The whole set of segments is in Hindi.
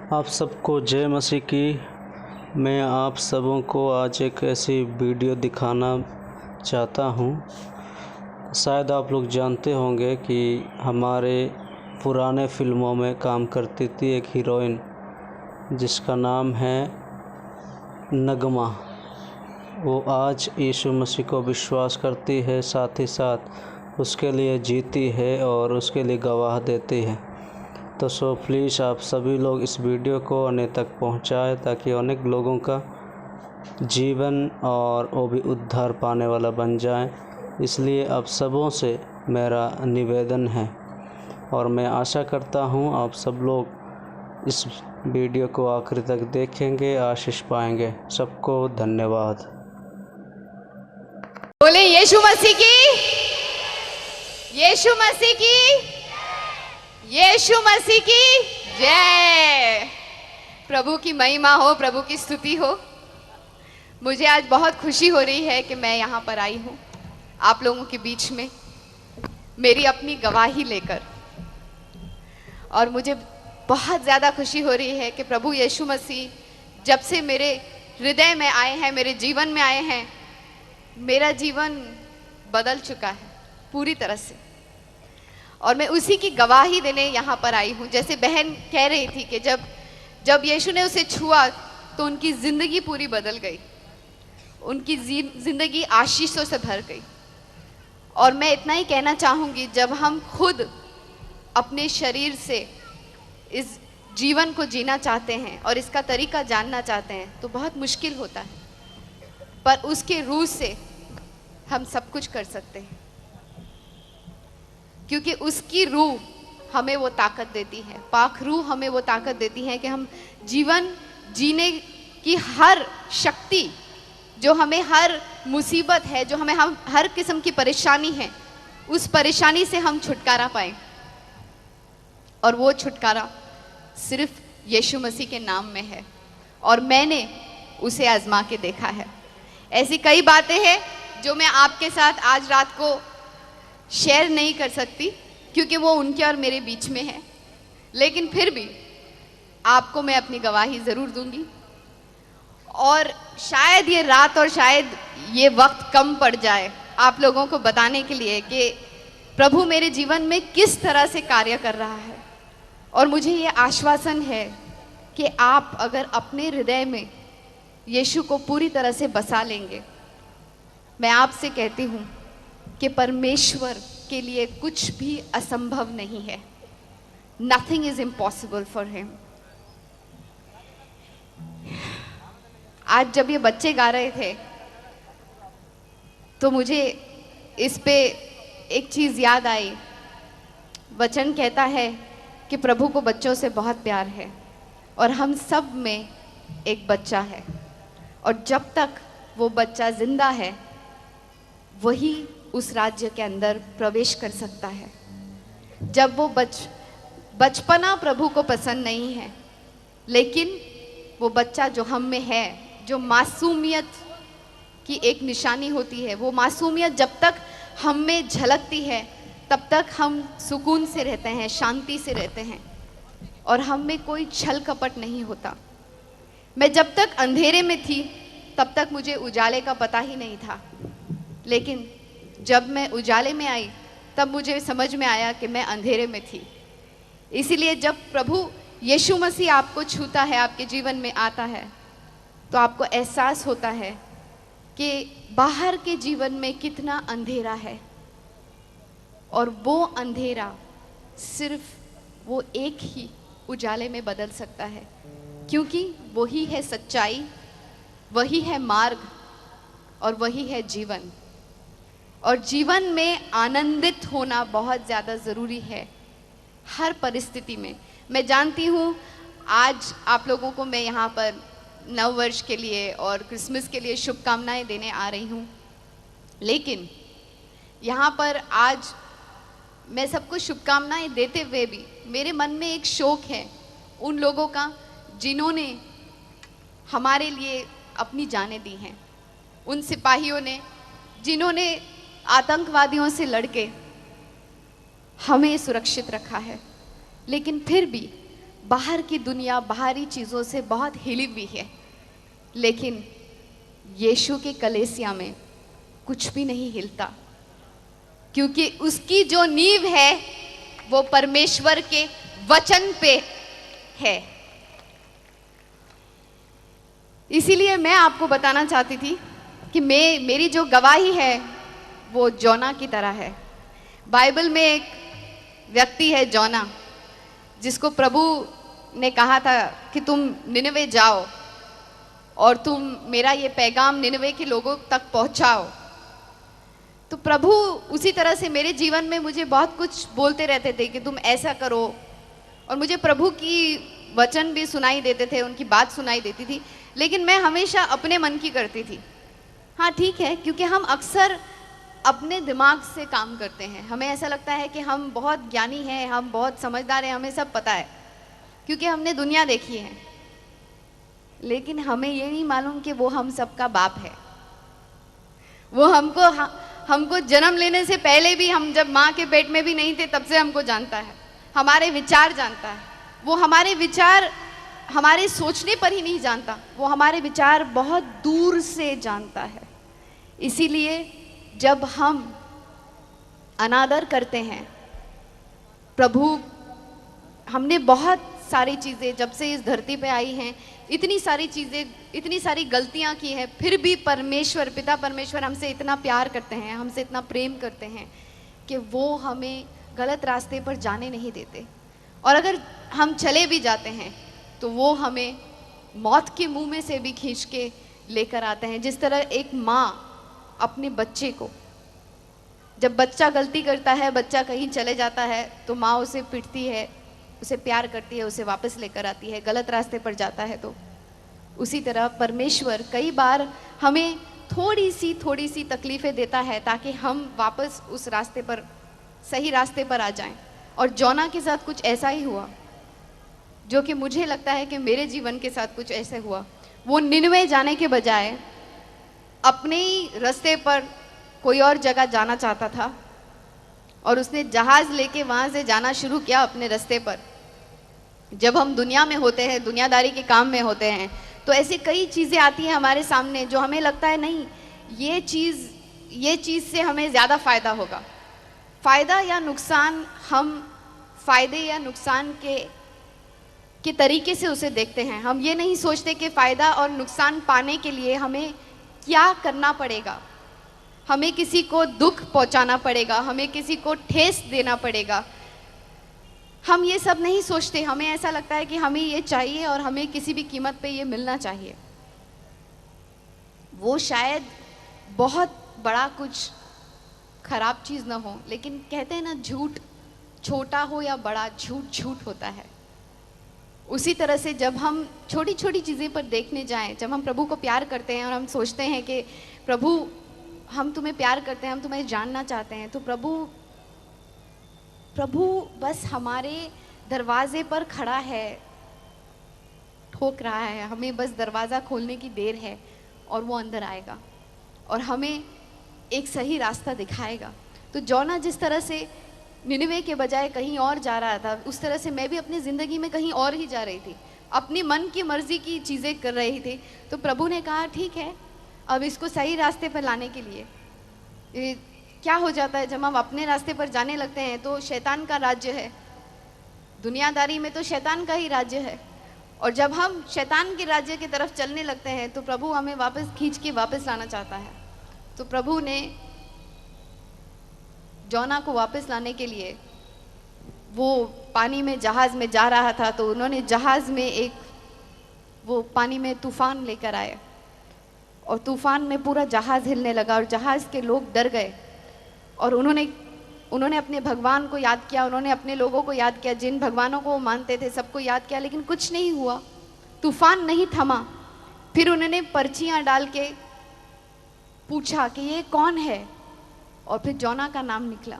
आप सबको जय मसीह की। मैं आप सबों को आज एक ऐसी वीडियो दिखाना चाहता हूँ। शायद आप लोग जानते होंगे कि हमारे पुराने फ़िल्मों में काम करती थी एक हीरोइन जिसका नाम है नगमा। वो आज यीशु मसीह को विश्वास करती है, साथ ही साथ उसके लिए जीती है और उसके लिए गवाह देती है। तो सो प्लीज़ आप सभी लोग इस वीडियो को अन्य तक पहुंचाएं ताकि अनेक लोगों का जीवन और वो भी उद्धार पाने वाला बन जाए। इसलिए आप सबों से मेरा निवेदन है और मैं आशा करता हूं आप सब लोग इस वीडियो को आखिर तक देखेंगे, आशीष पाएंगे। सबको धन्यवाद। बोले यीशु मसीह की, यीशु मसीह की, यीशु मसीह की जय। प्रभु की महिमा हो, प्रभु की स्तुति हो। मुझे आज बहुत खुशी हो रही है कि मैं यहाँ पर आई हूँ आप लोगों के बीच में मेरी अपनी गवाही लेकर। और मुझे बहुत ज़्यादा खुशी हो रही है कि प्रभु यीशु मसीह जब से मेरे हृदय में आए हैं, मेरे जीवन में आए हैं, मेरा जीवन बदल चुका है पूरी तरह से। और मैं उसी की गवाही देने यहाँ पर आई हूँ। जैसे बहन कह रही थी कि जब यीशु ने उसे छुआ तो उनकी ज़िंदगी पूरी बदल गई, उनकी ज़िंदगी आशीषों से भर गई। और मैं इतना ही कहना चाहूँगी, जब हम खुद अपने शरीर से इस जीवन को जीना चाहते हैं और इसका तरीका जानना चाहते हैं तो बहुत मुश्किल होता है, पर उसके रूह से हम सब कुछ कर सकते हैं, क्योंकि उसकी रूह हमें वो ताकत देती है। पाक रूह हमें वो ताकत देती है कि हम जीवन जीने की हर शक्ति, जो हमें हर मुसीबत है, जो हमें हम हर किस्म की परेशानी है, उस परेशानी से हम छुटकारा पाएं। और वो छुटकारा सिर्फ यीशु मसीह के नाम में है और मैंने उसे आजमा के देखा है। ऐसी कई बातें हैं जो मैं आपके साथ आज रात को शेयर नहीं कर सकती क्योंकि वो उनके और मेरे बीच में है, लेकिन फिर भी आपको मैं अपनी गवाही ज़रूर दूंगी। और शायद ये रात और शायद ये वक्त कम पड़ जाए आप लोगों को बताने के लिए कि प्रभु मेरे जीवन में किस तरह से कार्य कर रहा है। और मुझे ये आश्वासन है कि आप अगर अपने हृदय में यीशु को पूरी तरह से बसा लेंगे, मैं आपसे कहती हूँ कि परमेश्वर के लिए कुछ भी असंभव नहीं है। Nothing is impossible for him। आज जब ये बच्चे गा रहे थे तो मुझे इस पे एक चीज़ याद आई। वचन कहता है कि प्रभु को बच्चों से बहुत प्यार है और हम सब में एक बच्चा है, और जब तक वो बच्चा जिंदा है वही उस राज्य के अंदर प्रवेश कर सकता है। जब वो बचपना प्रभु को पसंद नहीं है, लेकिन वो बच्चा जो हम में है, जो मासूमियत की एक निशानी होती है, वो मासूमियत जब तक हम में झलकती है तब तक हम सुकून से रहते हैं, शांति से रहते हैं और हम में कोई छल कपट नहीं होता। मैं जब तक अंधेरे में थी तब तक मुझे उजाले का पता ही नहीं था, लेकिन जब मैं उजाले में आई तब मुझे समझ में आया कि मैं अंधेरे में थी। इसीलिए जब प्रभु यीशु मसीह आपको छूता है, आपके जीवन में आता है, तो आपको एहसास होता है कि बाहर के जीवन में कितना अंधेरा है और वो अंधेरा सिर्फ वो एक ही उजाले में बदल सकता है, क्योंकि वही है सच्चाई, वही है मार्ग और वही है जीवन। और जीवन में आनंदित होना बहुत ज़्यादा ज़रूरी है हर परिस्थिति में। मैं जानती हूँ आज आप लोगों को मैं यहाँ पर नव वर्ष के लिए और क्रिसमस के लिए शुभकामनाएं देने आ रही हूँ, लेकिन यहाँ पर आज मैं सबको शुभकामनाएं देते हुए भी मेरे मन में एक शोक है उन लोगों का जिन्होंने हमारे लिए अपनी जानें दी हैं, उन सिपाहियों ने जिन्होंने आतंकवादियों से लड़के हमें सुरक्षित रखा है। लेकिन फिर भी बाहर की दुनिया बाहरी चीज़ों से बहुत हिली हुई है, लेकिन यीशु के कलीसिया में कुछ भी नहीं हिलता, क्योंकि उसकी जो नींव है वो परमेश्वर के वचन पे है। इसीलिए मैं आपको बताना चाहती थी कि मेरी जो गवाही है वो जोना की तरह है। बाइबल में एक व्यक्ति है जोना, जिसको प्रभु ने कहा था कि तुम निनवे जाओ और तुम मेरा ये पैगाम निनवे के लोगों तक पहुंचाओ। तो प्रभु उसी तरह से मेरे जीवन में मुझे बहुत कुछ बोलते रहते थे कि तुम ऐसा करो, और मुझे प्रभु की वचन भी सुनाई देते थे, उनकी बात सुनाई देती थी, लेकिन मैं हमेशा अपने मन की करती थी। हाँ ठीक है, क्योंकि हम अक्सर अपने दिमाग से काम करते हैं। हमें ऐसा लगता है कि हम बहुत ज्ञानी हैं, हम बहुत समझदार हैं, हमें सब पता है, क्योंकि हमने दुनिया देखी है। लेकिन हमें ये नहीं मालूम कि वो हम सबका बाप है। वो हमको जन्म लेने से पहले भी, हम जब माँ के पेट में भी नहीं थे तब से हमको जानता है, हमारे विचार जानता है। वो हमारे विचार हमारे सोचने पर ही नहीं जानता, वो हमारे विचार बहुत दूर से जानता है। इसीलिए जब हम अनादर करते हैं प्रभु, हमने बहुत सारी चीज़ें जब से इस धरती पे आई हैं, इतनी सारी चीज़ें, इतनी सारी गलतियां की हैं, फिर भी परमेश्वर, पिता परमेश्वर हमसे इतना प्यार करते हैं, हमसे इतना प्रेम करते हैं कि वो हमें गलत रास्ते पर जाने नहीं देते। और अगर हम चले भी जाते हैं तो वो हमें मौत के मुंह में से भी खींच के लेकर आते हैं। जिस तरह एक माँ अपने बच्चे को, जब बच्चा गलती करता है, बच्चा कहीं चले जाता है, तो माँ उसे पिटती है, उसे प्यार करती है, उसे वापस लेकर आती है। गलत रास्ते पर जाता है तो उसी तरह परमेश्वर कई बार हमें थोड़ी सी तकलीफ़ें देता है ताकि हम वापस उस रास्ते पर, सही रास्ते पर आ जाएं। और जोना के साथ कुछ ऐसा ही हुआ, जो कि मुझे लगता है कि मेरे जीवन के साथ कुछ ऐसे हुआ। वो निनवे जाने के बजाय अपने ही रास्ते पर कोई और जगह जाना चाहता था, और उसने जहाज़ लेके वहाँ से जाना शुरू किया अपने रास्ते पर। जब हम दुनिया में होते हैं, दुनियादारी के काम में होते हैं, तो ऐसी कई चीज़ें आती हैं हमारे सामने जो हमें लगता है नहीं, ये चीज़ से हमें ज़्यादा फ़ायदा होगा। फ़ायदा या नुकसान, हम फ़ायदे या नुकसान के तरीके से उसे देखते हैं। हम ये नहीं सोचते कि फ़ायदा और नुकसान पाने के लिए हमें क्या करना पड़ेगा। हमें किसी को दुख पहुंचाना पड़ेगा, हमें किसी को ठेस देना पड़ेगा। हम ये सब नहीं सोचते। हमें ऐसा लगता है कि हमें ये चाहिए और हमें किसी भी कीमत पे ये मिलना चाहिए। वो शायद बहुत बड़ा कुछ खराब चीज़ ना हो, लेकिन कहते हैं ना, झूठ छोटा हो या बड़ा, झूठ झूठ होता है। उसी तरह से जब हम छोटी छोटी चीज़ें पर देखने जाएं, जब हम प्रभु को प्यार करते हैं और हम सोचते हैं कि प्रभु हम तुम्हें प्यार करते हैं, हम तुम्हें जानना चाहते हैं, तो प्रभु बस हमारे दरवाजे पर खड़ा है, ठोक रहा है। हमें बस दरवाज़ा खोलने की देर है और वो अंदर आएगा और हमें एक सही रास्ता दिखाएगा। तो जोना जिस तरह से निनवे के बजाय कहीं और जा रहा था, उस तरह से मैं भी अपनी ज़िंदगी में कहीं और ही जा रही थी, अपनी मन की मर्ज़ी की चीज़ें कर रही थी। तो प्रभु ने कहा ठीक है, अब इसको सही रास्ते पर लाने के लिए क्या हो जाता है, जब हम अपने रास्ते पर जाने लगते हैं तो शैतान का राज्य है, दुनियादारी में तो शैतान का ही राज्य है। और जब हम शैतान के राज्य की तरफ चलने लगते हैं तो प्रभु हमें वापस खींच के वापस लाना चाहता है। तो प्रभु ने जोना को वापस लाने के लिए, वो पानी में जहाज़ में जा रहा था, तो उन्होंने जहाज़ में वो पानी में तूफ़ान लेकर आए और तूफ़ान में पूरा जहाज़ हिलने लगा और जहाज़ के लोग डर गए। और उन्होंने अपने भगवान को याद किया, उन्होंने अपने लोगों को याद किया, जिन भगवानों को वो मानते थे सबको याद किया, लेकिन कुछ नहीं हुआ, तूफ़ान नहीं थमा। फिर उन्होंने पर्चियाँ डाल के पूछा कि ये कौन है, और फिर जोना का नाम निकला।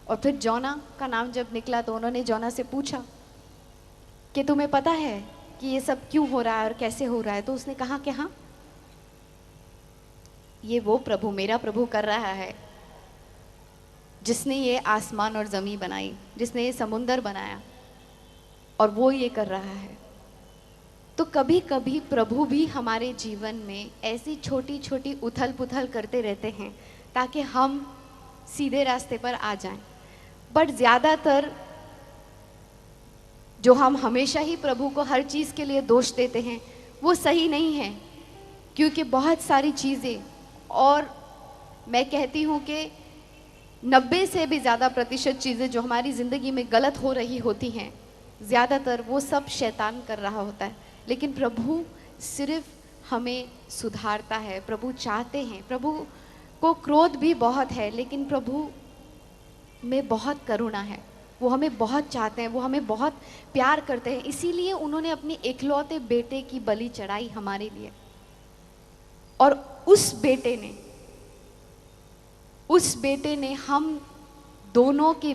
और फिर जोना का नाम जब निकला तो उन्होंने जोना से पूछा कि तुम्हें पता है कि ये सब क्यों हो रहा है और कैसे हो रहा है। तो उसने कहा कि हाँ, ये वो प्रभु, मेरा प्रभु कर रहा है जिसने ये आसमान और ज़मीन बनाई, जिसने ये समुंदर बनाया और वो ये कर रहा है। तो कभी कभी प्रभु भी हमारे जीवन में ऐसी छोटी छोटी उथल पुथल करते रहते हैं ताकि हम सीधे रास्ते पर आ जाएं। बट ज़्यादातर जो हम हमेशा ही प्रभु को हर चीज़ के लिए दोष देते हैं वो सही नहीं है, क्योंकि बहुत सारी चीज़ें, और मैं कहती हूँ कि 90 से भी ज़्यादा प्रतिशत चीज़ें जो हमारी ज़िंदगी में गलत हो रही होती हैं, ज़्यादातर वो सब शैतान कर रहा होता है। लेकिन प्रभु सिर्फ हमें सुधारता है। प्रभु चाहते हैं, प्रभु को क्रोध भी बहुत है, लेकिन प्रभु में बहुत करुणा है। वो हमें बहुत चाहते हैं, वो हमें बहुत प्यार करते हैं, इसीलिए उन्होंने अपने इकलौते बेटे की बलि चढ़ाई हमारे लिए। और उस बेटे ने हम दोनों के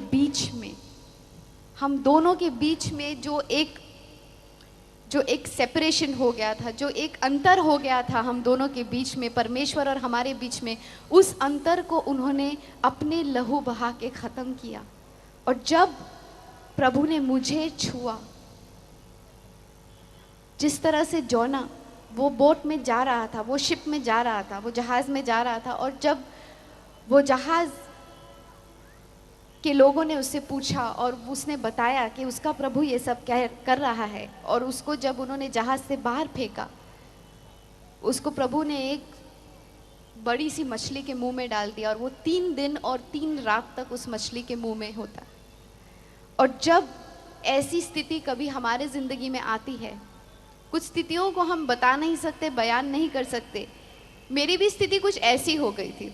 बीच में जो एक सेपरेशन हो गया था, जो एक अंतर हो गया था हम दोनों के बीच में, परमेश्वर और हमारे बीच में, उस अंतर को उन्होंने अपने लहू बहा के ख़त्म किया। और जब प्रभु ने मुझे छुआ, जिस तरह से जोना वो बोट में जा रहा था, वो शिप में जा रहा था, वो जहाज़ में जा रहा था, और जब वो जहाज़ के लोगों ने उससे पूछा और उसने बताया कि उसका प्रभु ये सब कर रहा है, और उसको जब उन्होंने जहाज़ से बाहर फेंका, उसको प्रभु ने एक बड़ी सी मछली के मुंह में डाल दिया, और वो 3 दिन और 3 रात तक उस मछली के मुंह में होता। और जब ऐसी स्थिति कभी हमारे ज़िंदगी में आती है, कुछ स्थितियों को हम बता नहीं सकते, बयान नहीं कर सकते। मेरी भी स्थिति कुछ ऐसी हो गई थी,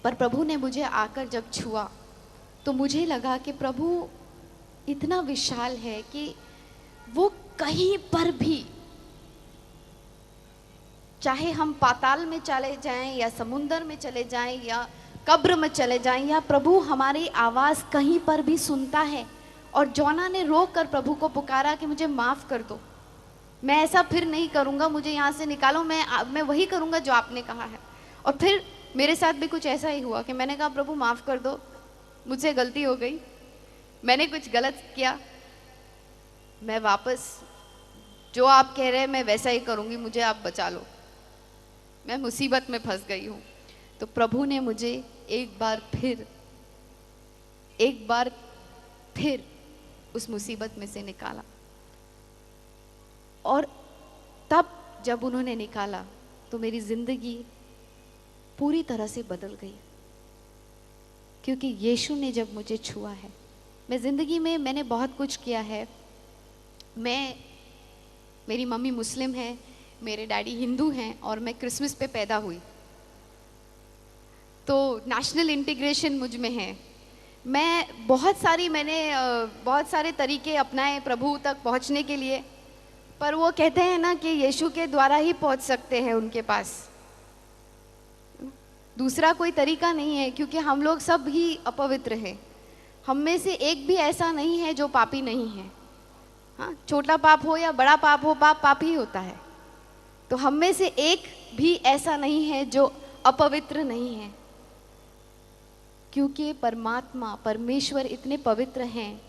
पर प्रभु ने मुझे आकर जब छुआ तो मुझे लगा कि प्रभु इतना विशाल है कि वो कहीं पर भी, चाहे हम पाताल में चले जाएं या समुंदर में चले जाएं या कब्र में चले जाएं, या प्रभु हमारी आवाज़ कहीं पर भी सुनता है। और जोना ने रोक कर प्रभु को पुकारा कि मुझे माफ़ कर दो, मैं ऐसा फिर नहीं करूँगा, मुझे यहाँ से निकालो, मैं वही करूँगा जो आपने कहा है। और फिर मेरे साथ भी कुछ ऐसा ही हुआ कि मैंने कहा प्रभु माफ़ कर दो, मुझसे गलती हो गई, मैंने कुछ गलत किया, मैं वापस जो आप कह रहे हैं मैं वैसा ही करूँगी, मुझे आप बचा लो, मैं मुसीबत में फंस गई हूँ। तो प्रभु ने मुझे एक बार फिर उस मुसीबत में से निकाला। और तब जब उन्होंने निकाला तो मेरी ज़िंदगी पूरी तरह से बदल गई, क्योंकि यीशु ने जब मुझे छुआ है। मैं ज़िंदगी में मैंने बहुत कुछ किया है। मेरी मम्मी मुस्लिम है, मेरे डैडी हिंदू हैं, और मैं क्रिसमस पे पैदा हुई, तो नेशनल इंटीग्रेशन मुझ में है। मैंने बहुत सारे तरीके अपनाए प्रभु तक पहुंचने के लिए, पर वो कहते हैं ना कि यीशु के द्वारा ही पहुंच सकते हैं उनके पास, दूसरा कोई तरीका नहीं है, क्योंकि हम लोग सब ही अपवित्र हैं। हम में से एक भी ऐसा नहीं है जो पापी नहीं है। हाँ, छोटा पाप हो या बड़ा पाप हो, पाप ही होता है। तो हम में से एक भी ऐसा नहीं है जो अपवित्र नहीं है, क्योंकि परमेश्वर इतने पवित्र हैं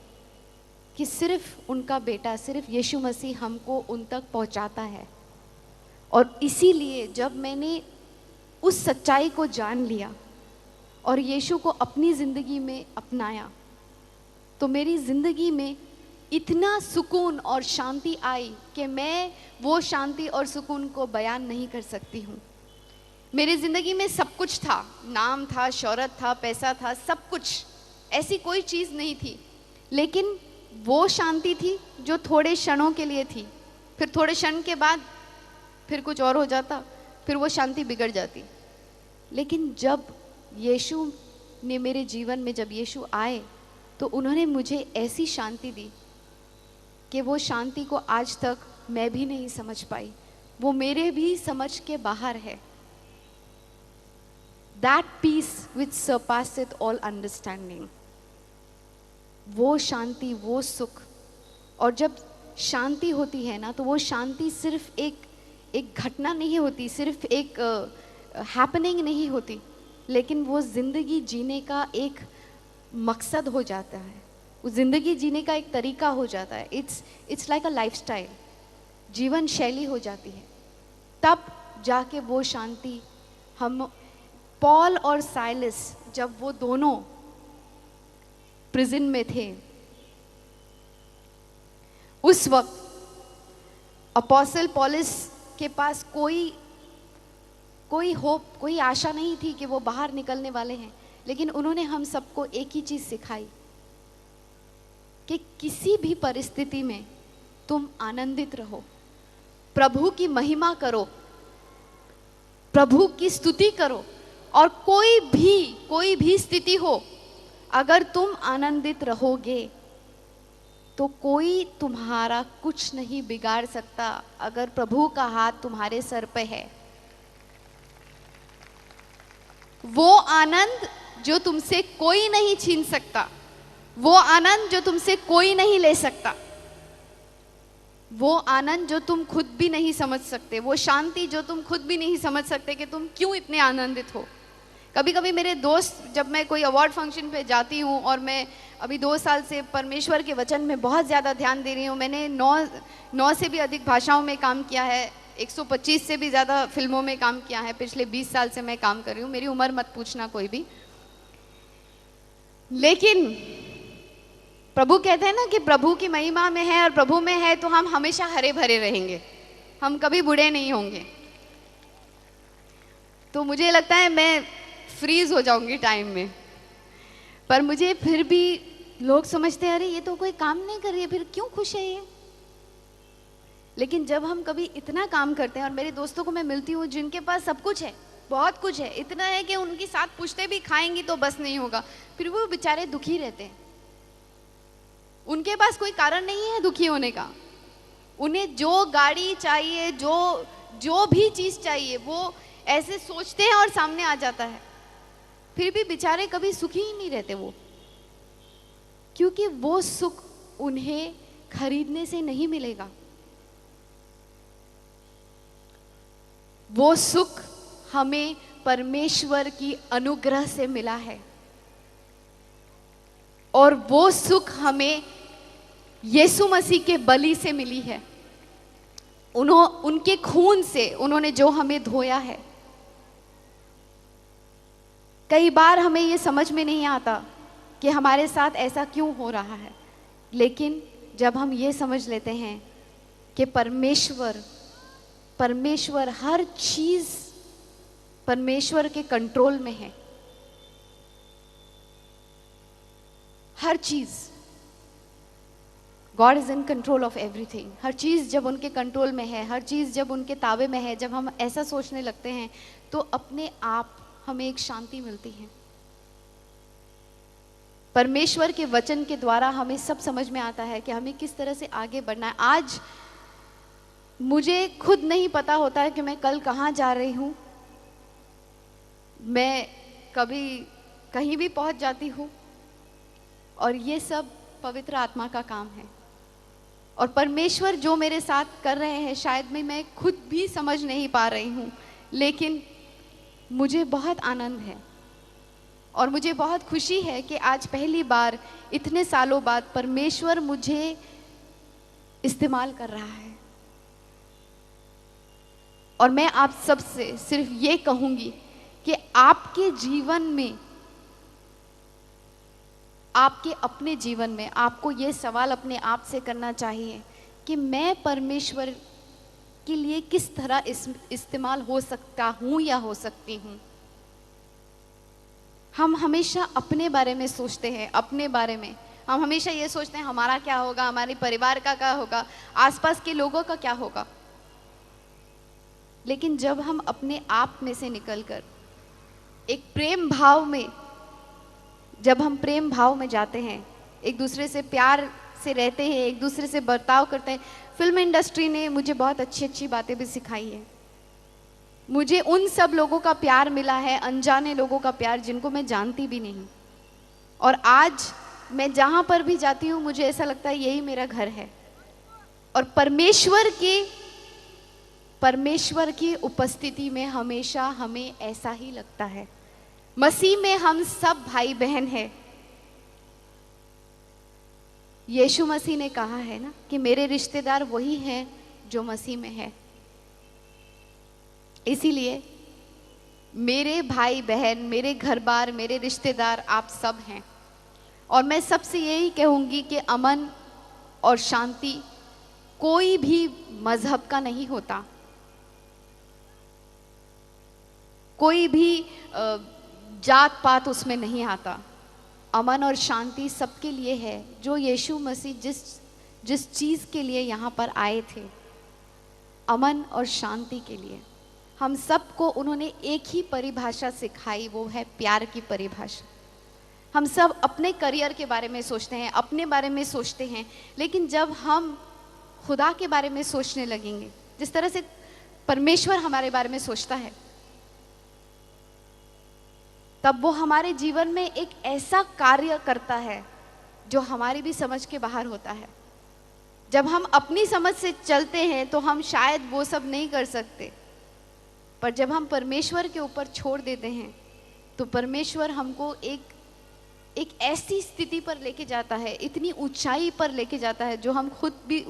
कि सिर्फ उनका बेटा, सिर्फ यीशु मसीह हमको उन तक पहुंचाता है। और इसीलिए जब मैंने उस सच्चाई को जान लिया और यीशु को अपनी ज़िंदगी में अपनाया, तो मेरी ज़िंदगी में इतना सुकून और शांति आई कि मैं वो शांति और सुकून को बयान नहीं कर सकती हूँ। मेरी ज़िंदगी में सब कुछ था, नाम था, शोहरत था, पैसा था, सब कुछ, ऐसी कोई चीज़ नहीं थी, लेकिन वो शांति थी जो थोड़े क्षणों के लिए थी, फिर थोड़े क्षण के बाद फिर कुछ और हो जाता, फिर वो शांति बिगड़ जाती। लेकिन जब यीशु ने मेरे जीवन में, जब यीशु आए, तो उन्होंने मुझे ऐसी शांति दी कि वो शांति को आज तक मैं भी नहीं समझ पाई, वो मेरे भी समझ के बाहर है। That peace which surpasseth all understanding, वो शांति, वो सुख। और जब शांति होती है ना, तो वो शांति सिर्फ एक घटना नहीं होती, सिर्फ एक हैपनिंग नहीं होती, लेकिन वो ज़िंदगी जीने का एक मकसद हो जाता है। ज़िंदगी जीने का एक तरीका हो जाता है, इट्स लाइक अ लाइफस्टाइल, जीवन शैली हो जाती है। तब जाके वो शांति हम, पॉल और साइलस जब वो दोनों प्रिजन में थे, उस वक्त अपोस्टल पॉलस के पास कोई होप, कोई आशा नहीं थी कि वो बाहर निकलने वाले हैं, लेकिन उन्होंने हम सबको एक ही चीज सिखाई कि किसी भी परिस्थिति में तुम आनंदित रहो, प्रभु की महिमा करो, प्रभु की स्तुति करो, और कोई भी स्थिति हो, अगर तुम आनंदित रहोगे तो कोई तुम्हारा कुछ नहीं बिगाड़ सकता, अगर प्रभु का हाथ तुम्हारे सर पे है। वो आनंद जो तुमसे कोई नहीं छीन सकता, वो आनंद जो तुमसे कोई नहीं ले सकता, वो आनंद जो तुम खुद भी नहीं समझ सकते, वो शांति जो तुम खुद भी नहीं समझ सकते कि तुम क्यों इतने आनंदित हो। कभी कभी मेरे दोस्त, जब मैं कोई अवार्ड फंक्शन पे जाती हूँ, और मैं अभी 2 साल से परमेश्वर के वचन में बहुत ज़्यादा ध्यान दे रही हूँ, मैंने 9 से भी अधिक भाषाओं में काम किया है, 125 से भी ज़्यादा फिल्मों में काम किया है, पिछले 20 साल से मैं काम कर रही हूँ, मेरी उम्र मत पूछना कोई भी। लेकिन प्रभु कहते हैं ना कि प्रभु की महिमा में है और प्रभु में है तो हम हमेशा हरे भरे रहेंगे, हम कभी बूढ़े नहीं होंगे। तो मुझे लगता है मैं फ्रीज हो जाऊंगी टाइम में, पर मुझे फिर भी लोग समझते हैं अरे ये तो कोई काम नहीं कर रही है, फिर क्यों खुश है ये। लेकिन जब हम कभी इतना काम करते हैं, और मेरे दोस्तों को मैं मिलती हूँ जिनके पास सब कुछ है, बहुत कुछ है, इतना है कि उनके साथ पूछते भी खाएंगी तो बस नहीं होगा, फिर वो बेचारे दुखी रहते हैं। उनके पास कोई कारण नहीं है दुखी होने का, उन्हें जो गाड़ी चाहिए, जो भी चीज चाहिए, वो ऐसे सोचते हैं और सामने आ जाता है, फिर भी बेचारे कभी सुखी ही नहीं रहते वो, क्योंकि वो सुख उन्हें खरीदने से नहीं मिलेगा, वो सुख हमें परमेश्वर की अनुग्रह से मिला है, और वो सुख हमें यीशु मसीह के बलि से मिली है। उनके खून से उन्होंने जो हमें धोया है। कई बार हमें ये समझ में नहीं आता कि हमारे साथ ऐसा क्यों हो रहा है, लेकिन जब हम ये समझ लेते हैं कि परमेश्वर हर चीज परमेश्वर के कंट्रोल में है, हर चीज, God is in control of everything. हर चीज जब उनके कंट्रोल में है, हर चीज जब उनके ताबे में है, जब हम ऐसा सोचने लगते हैं तो अपने आप हमें एक शांति मिलती है। परमेश्वर के वचन के द्वारा हमें सब समझ में आता है कि हमें किस तरह से आगे बढ़ना है। आज मुझे खुद नहीं पता होता है कि मैं कल कहाँ जा रही हूँ, मैं कभी कहीं भी पहुँच जाती हूँ, और ये सब पवित्र आत्मा का काम है। और परमेश्वर जो मेरे साथ कर रहे हैं शायद मैं खुद भी समझ नहीं पा रही हूँ, लेकिन मुझे बहुत आनंद है और मुझे बहुत खुशी है कि आज पहली बार इतने सालों बाद परमेश्वर मुझे इस्तेमाल कर रहा है। और मैं आप सबसे सिर्फ ये कहूँगी कि आपके जीवन में, आपके अपने जीवन में आपको ये सवाल अपने आप से करना चाहिए कि मैं परमेश्वर के लिए किस तरह इस्तेमाल हो सकता हूँ या हो सकती हूँ। हम हमेशा अपने बारे में सोचते हैं, अपने बारे में हम हमेशा ये सोचते हैं हमारा क्या होगा, हमारे परिवार का क्या होगा, आसपास के लोगों का क्या होगा। लेकिन जब हम अपने आप में से निकलकर एक प्रेम भाव में, जब हम प्रेम भाव में जाते हैं, एक दूसरे से प्यार से रहते हैं, एक दूसरे से बर्ताव करते हैं। फिल्म इंडस्ट्री ने मुझे बहुत अच्छी अच्छी बातें भी सिखाई है। मुझे उन सब लोगों का प्यार मिला है, अनजाने लोगों का प्यार जिनको मैं जानती भी नहीं, और आज मैं जहाँ पर भी जाती हूँ मुझे ऐसा लगता है यही मेरा घर है। और परमेश्वर की उपस्थिति में हमेशा हमें ऐसा ही लगता है। मसीह में हम सब भाई बहन हैं। यीशु मसीह ने कहा है ना कि मेरे रिश्तेदार वही हैं जो मसीह में है। इसीलिए मेरे भाई बहन, मेरे घर बार, मेरे रिश्तेदार आप सब हैं। और मैं सबसे यही कहूँगी कि अमन और शांति कोई भी मजहब का नहीं होता, कोई भी जात पात उसमें नहीं आता। अमन और शांति सबके लिए है, जो यीशु मसीह जिस चीज़ के लिए यहाँ पर आए थे, अमन और शांति के लिए। हम सबको उन्होंने एक ही परिभाषा सिखाई, वो है प्यार की परिभाषा। हम सब अपने करियर के बारे में सोचते हैं, अपने बारे में सोचते हैं, लेकिन जब हम खुदा के बारे में सोचने लगेंगे, जिस तरह से परमेश्वर हमारे बारे में सोचता है, तब वो हमारे जीवन में एक ऐसा कार्य करता है जो हमारी भी समझ के बाहर होता है। जब हम अपनी समझ से चलते हैं तो हम शायद वो सब नहीं कर सकते, पर जब हम परमेश्वर के ऊपर छोड़ देते हैं तो परमेश्वर हमको एक ऐसी स्थिति पर लेके जाता है, इतनी ऊंचाई पर लेके जाता है जो हम खुद भी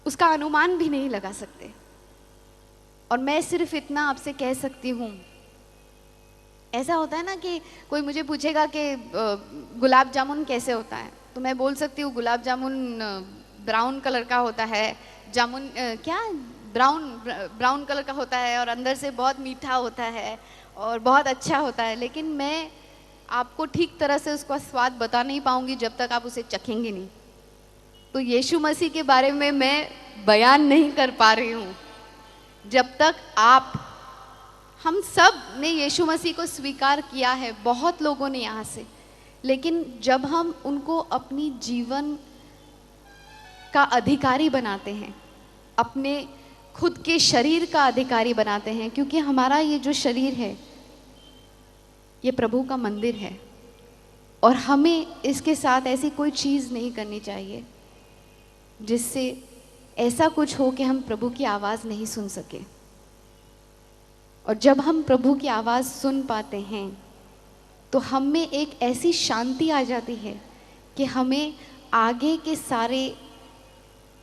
उसका अनुमान भी नहीं लगा सकते। और मैं सिर्फ इतना आपसे कह सकती हूँ, ऐसा होता है ना कि कोई मुझे पूछेगा कि गुलाब जामुन कैसे होता है, तो मैं बोल सकती हूँ गुलाब जामुन ब्राउन कलर का होता है, जामुन क्या ब्राउन कलर का होता है और अंदर से बहुत मीठा होता है और बहुत अच्छा होता है। लेकिन मैं आपको ठीक तरह से उसका स्वाद बता नहीं पाऊंगी जब तक आप उसे चखेंगे नहीं। तो यीशु मसीह के बारे में मैं बयान नहीं कर पा रही हूँ जब तक हम सब ने यीशु मसीह को स्वीकार किया है, बहुत लोगों ने यहाँ से, लेकिन जब हम उनको अपनी जीवन का अधिकारी बनाते हैं, अपने खुद के शरीर का अधिकारी बनाते हैं, क्योंकि हमारा ये जो शरीर है ये प्रभु का मंदिर है और हमें इसके साथ ऐसी कोई चीज़ नहीं करनी चाहिए जिससे ऐसा कुछ हो कि हम प्रभु की आवाज़ नहीं सुन सके। और जब हम प्रभु की आवाज़ सुन पाते हैं तो हम में एक ऐसी शांति आ जाती है कि हमें आगे के सारे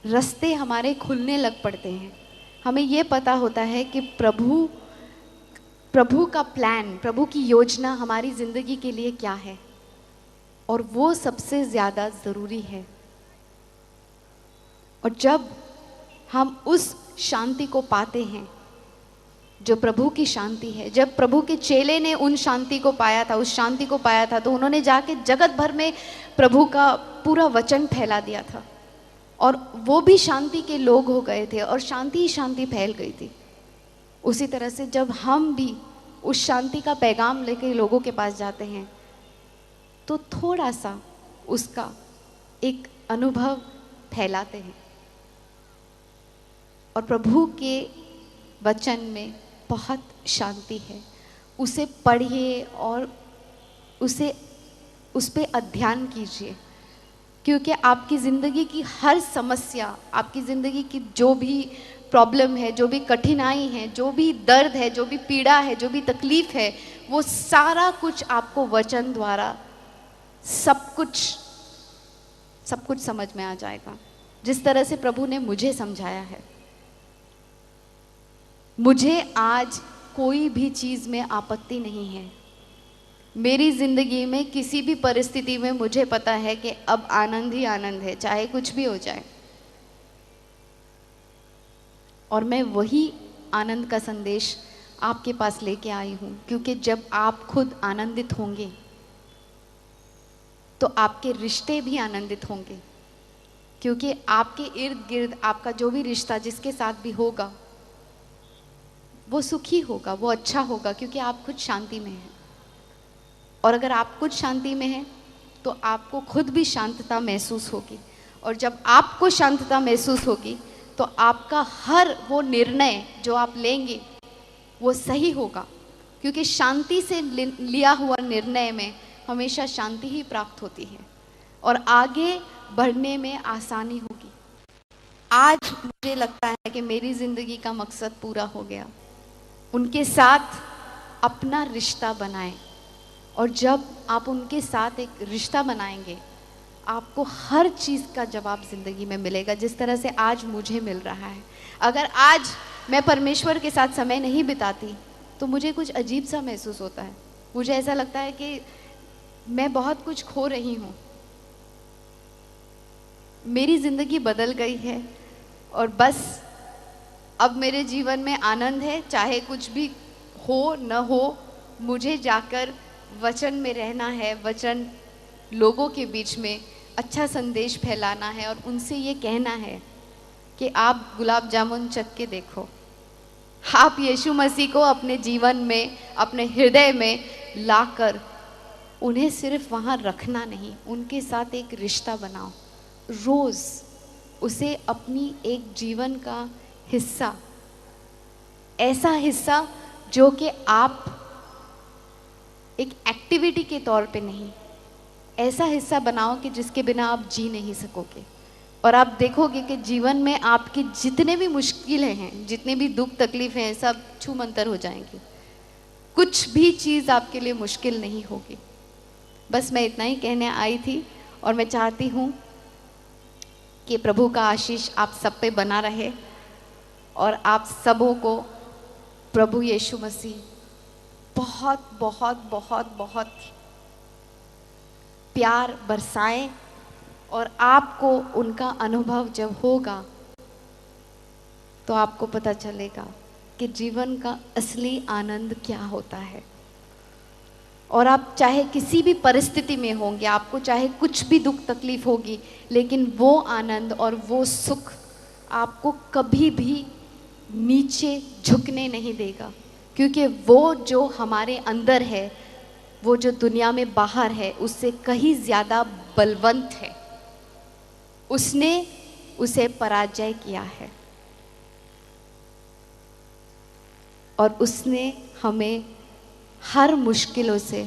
रास्ते हमारे खुलने लग पड़ते हैं। हमें ये पता होता है कि प्रभु का प्लान, प्रभु की योजना हमारी ज़िंदगी के लिए क्या है और वो सबसे ज़्यादा ज़रूरी है। और जब हम उस शांति को पाते हैं जो प्रभु की शांति है, जब प्रभु के चेले ने उन शांति को पाया था, उस शांति को पाया था, तो उन्होंने जाके जगत भर में प्रभु का पूरा वचन फैला दिया था और वो भी शांति के लोग हो गए थे और शांति ही शांति फैल गई थी। उसी तरह से जब हम भी उस शांति का पैगाम लेके लोगों के पास जाते हैं तो थोड़ा सा उसका एक अनुभव फैलाते हैं। और प्रभु के वचन में बहुत शांति है, उसे पढ़िए और उस पे अध्ययन कीजिए, क्योंकि आपकी ज़िंदगी की हर समस्या, आपकी ज़िंदगी की जो भी प्रॉब्लम है, जो भी कठिनाई है, जो भी दर्द है, जो भी पीड़ा है, जो भी तकलीफ़ है, वो सारा कुछ आपको वचन द्वारा सब कुछ समझ में आ जाएगा, जिस तरह से प्रभु ने मुझे समझाया है। मुझे आज कोई भी चीज़ में आपत्ति नहीं है। मेरी ज़िंदगी में किसी भी परिस्थिति में मुझे पता है कि अब आनंद ही आनंद है, चाहे कुछ भी हो जाए। और मैं वही आनंद का संदेश आपके पास लेके आई हूँ, क्योंकि जब आप खुद आनंदित होंगे तो आपके रिश्ते भी आनंदित होंगे, क्योंकि आपके इर्द गिर्द आपका जो भी रिश्ता जिसके साथ भी होगा वो सुखी होगा, वो अच्छा होगा, क्योंकि आप खुद शांति में हैं। और अगर आप खुद शांति में हैं तो आपको खुद भी शांतता महसूस होगी, और जब आपको शांतता महसूस होगी तो आपका हर वो निर्णय जो आप लेंगे वो सही होगा, क्योंकि शांति से लिया हुआ निर्णय में हमेशा शांति ही प्राप्त होती है और आगे बढ़ने में आसानी होगी। आज मुझे लगता है कि मेरी ज़िंदगी का मकसद पूरा हो गया। उनके साथ अपना रिश्ता बनाएं, और जब आप उनके साथ एक रिश्ता बनाएंगे आपको हर चीज़ का जवाब ज़िंदगी में मिलेगा, जिस तरह से आज मुझे मिल रहा है। अगर आज मैं परमेश्वर के साथ समय नहीं बिताती तो मुझे कुछ अजीब सा महसूस होता है। मुझे ऐसा लगता है कि मैं बहुत कुछ खो रही हूँ। मेरी ज़िंदगी बदल गई है और बस अब मेरे जीवन में आनंद है, चाहे कुछ भी हो न हो। मुझे जाकर वचन में रहना है, वचन लोगों के बीच में अच्छा संदेश फैलाना है और उनसे ये कहना है कि आप गुलाब जामुन चख के देखो, आप यीशु मसीह को अपने जीवन में, अपने हृदय में लाकर उन्हें सिर्फ वहाँ रखना नहीं, उनके साथ एक रिश्ता बनाओ। रोज़ उसे अपनी एक जीवन का हिस्सा, ऐसा हिस्सा जो कि आप एक एक्टिविटी के तौर पे नहीं, ऐसा हिस्सा बनाओ कि जिसके बिना आप जी नहीं सकोगे। और आप देखोगे कि जीवन में आपके जितने भी मुश्किलें हैं, जितने भी दुख तकलीफ़ें हैं, सब छूमंतर हो जाएंगी। कुछ भी चीज़ आपके लिए मुश्किल नहीं होगी। बस मैं इतना ही कहने आई थी और मैं चाहती हूँ कि प्रभु का आशीष आप सब पे बना रहे और आप सबों को प्रभु यीशु मसीह बहुत बहुत बहुत बहुत प्यार बरसाएं और आपको उनका अनुभव जब होगा तो आपको पता चलेगा कि जीवन का असली आनंद क्या होता है। और आप चाहे किसी भी परिस्थिति में होंगे, आपको चाहे कुछ भी दुख तकलीफ होगी, लेकिन वो आनंद और वो सुख आपको कभी भी नीचे झुकने नहीं देगा, क्योंकि वो जो हमारे अंदर है, वो जो दुनिया में बाहर है, उससे कहीं ज़्यादा बलवंत है। उसने उसे पराजय किया है और उसने हमें हर मुश्किलों से